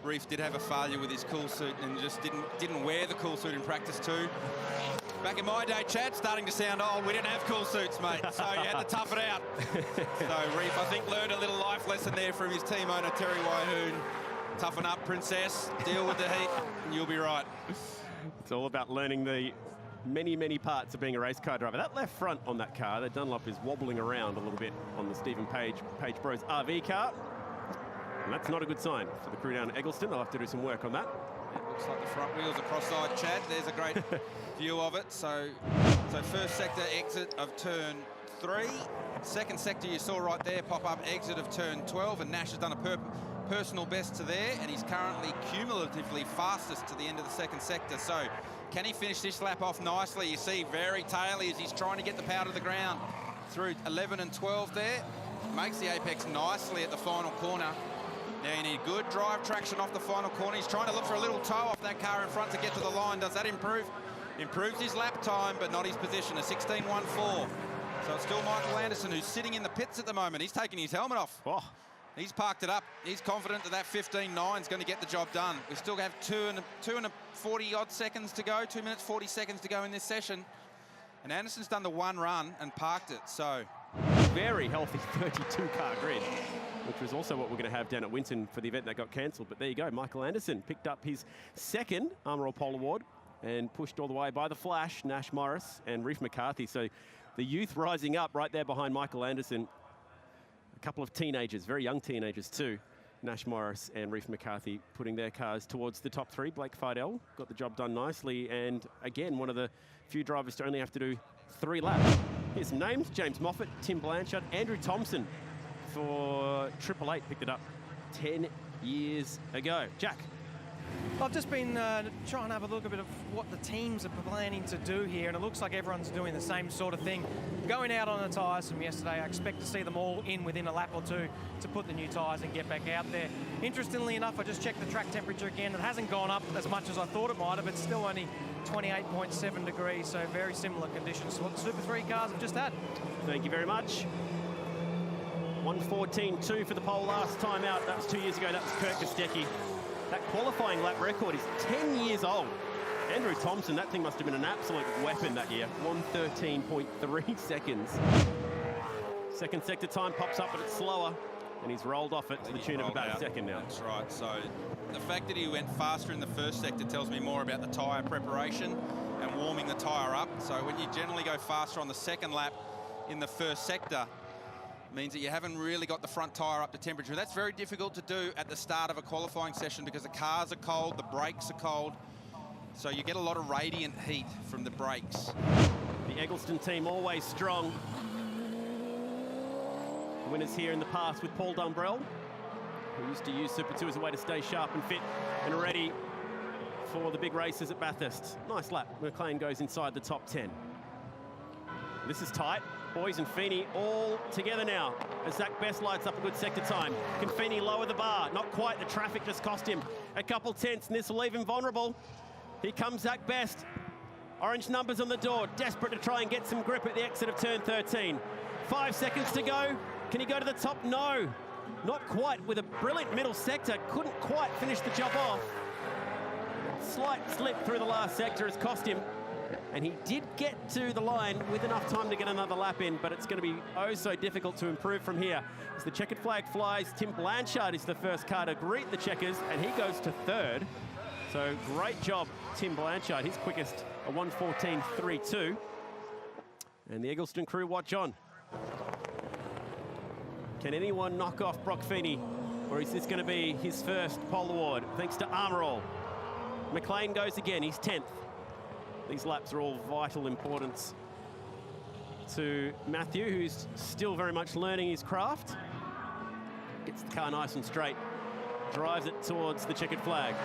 Reef did have a failure with his cool suit and just didn't wear the cool suit in practice too. Back in my day, Chad, starting to sound old, we didn't have cool suits, mate, so you had to tough it out. So Reef, I think, learned a little life lesson there from his team owner, Terry Wyhoon. Toughen up, Princess, deal with the heat, and you'll be right. It's all about learning the many parts of being a race car driver. That left front on that car, the Dunlop, is wobbling around a little bit on the Stephen Page Bros RV car. And that's not a good sign for the crew down at Eggleston. They'll have to do some work on that. It looks like the front wheels are cross-eyed, Chad. There's a great view of it. So first sector exit of turn 3. Second sector you saw right there, pop up exit of turn 12, and Nash has done a personal best to there, and he's currently cumulatively fastest to the end of the second sector. So can he finish this lap off nicely? You see very taily as he's trying to get the power to the ground through 11 and 12 there. Makes the apex nicely at the final corner. Now you need good drive traction off the final corner. He's trying to look for a little toe off that car in front to get to the line. Does that improve? Improves his lap time, but not his position, a 16.14. So it's still Michael Anderson, who's sitting in the pits at the moment. He's taking his helmet off. Oh. He's parked it up. He's confident that 15.9 is going to get the job done. We still have 2 and 40-odd seconds to go, 2 minutes, 40 seconds to go in this session. And Anderson's done the one run and parked it, so. Very healthy 32-car grid, which was also what we're going to have down at Winton for the event that got cancelled. But there you go, Michael Anderson picked up his second Armour All Pole Award and pushed all the way by the Flash, Nash Morris and Reef McCarthy. So the youth rising up right there behind Michael Anderson. A couple of teenagers, very young teenagers too. Nash Morris and Reef McCarthy putting their cars towards the top 3. Blake Fidel got the job done nicely, and again, one of the few drivers to only have to do 3 laps. Here's some names: James Moffat, Tim Blanchard, Andrew Thompson for 888, picked it up 10 years ago. Jack. I've just been trying to have a look a bit of what the teams are planning to do here, and it looks like everyone's doing the same sort of thing. Going out on the tyres from yesterday, I expect to see them all in within a lap or two to put the new tyres and get back out there. Interestingly enough, I just checked the track temperature again. It hasn't gone up as much as I thought it might have. It's still only 28.7 degrees, so very similar conditions to what the Super 3 cars have just had. Thank you very much. 1:14.2 for the pole last time out. That was 2 years ago. That was Kurt Kostecki. That qualifying lap record is 10 years old. Andrew Thompson, that thing must have been an absolute weapon that year. 1:13.3 seconds. Second sector time pops up, but it's slower, and he's rolled off it to the tune of about a second now. That's right. So the fact that he went faster in the first sector tells me more about the tyre preparation and warming the tyre up. So when you generally go faster on the second lap in the first sector, means that you haven't really got the front tyre up to temperature. That's very difficult to do at the start of a qualifying session because the cars are cold, the brakes are cold, so you get a lot of radiant heat from the brakes. The Eggleston team always strong. Winners here in the past with Paul Dumbrell, who used to use Super 2 as a way to stay sharp and fit and ready for the big races at Bathurst. Nice lap. McLean goes inside the top 10. This is tight. Boys and Feeney all together now as Zach Best lights up a good sector time. Can Feeney lower the bar? Not quite. The traffic just cost him a couple tenths, and this will leave him vulnerable. Here comes Zach Best. Orange numbers on the door, desperate to try and get some grip at the exit of turn 13. 5 seconds to go. Can he go to the top? No, not quite. With a brilliant middle sector, couldn't quite finish the job off. Slight slip through the last sector has cost him. And he did get to the line with enough time to get another lap in, but it's going to be oh so difficult to improve from here. As the checkered flag flies, Tim Blanchard is the first car to greet the checkers, and he goes to 3rd. So great job, Tim Blanchard. His quickest, a 1:14.32. And the Eggleston crew watch on. Can anyone knock off Brock Feeney, or is this going to be his first pole award, thanks to Armour All? McLean goes again, he's 10th. These laps are all vital importance to Matthew, who's still very much learning his craft. Gets the car nice and straight, drives it towards the checkered flag.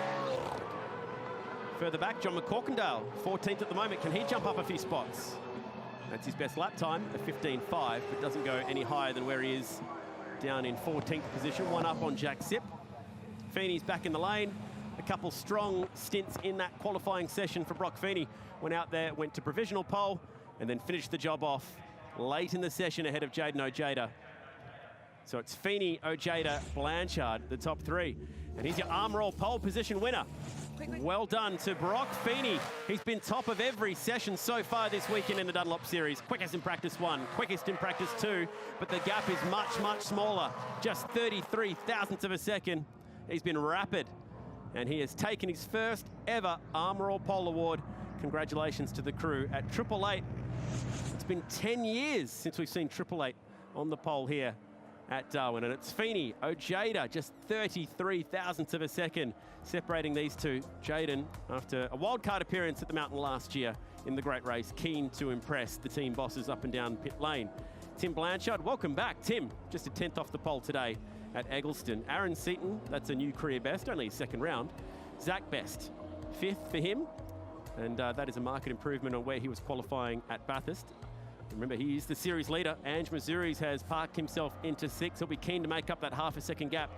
Further back, John McCorkindale, 14th at the moment. Can he jump up a few spots? That's his best lap time, a 15.5, but doesn't go any higher than where he is down in 14th position. One up on Jack Sipp. Feeney's back in the lane. A couple strong stints in that qualifying session for Brock Feeney. Went out there, went to provisional pole, and then finished the job off late in the session ahead of Jaden Ojeda. So it's Feeney, Ojeda, Blanchard, the top 3. And he's your arm roll pole position winner. Well done to Brock Feeney. He's been top of every session so far this weekend in the Dunlop Series. Quickest in practice 1, quickest in practice 2, but the gap is much, much smaller. Just 33 thousandths of a second. He's been rapid, and he has taken his first ever Arm Roll Pole Award. Congratulations to the crew at 888. It's been 10 years since we've seen 888 on the pole here at Darwin, and it's Feeney, Ojeda, just 33 thousandths of a second separating these two. Jaden, after a wildcard appearance at the mountain last year in the great race, keen to impress the team bosses up and down pit lane. Tim Blanchard, welcome back. Tim, just a 10th off the pole today at Eggleston. Aaron Seaton, that's a new career best, only his second round. Zach Best, 5th for him, and that is a market improvement on where he was qualifying at Bathurst. Remember, he is the series leader. Ange Missouri's has parked himself into 6th. He'll be keen to make up that half a second gap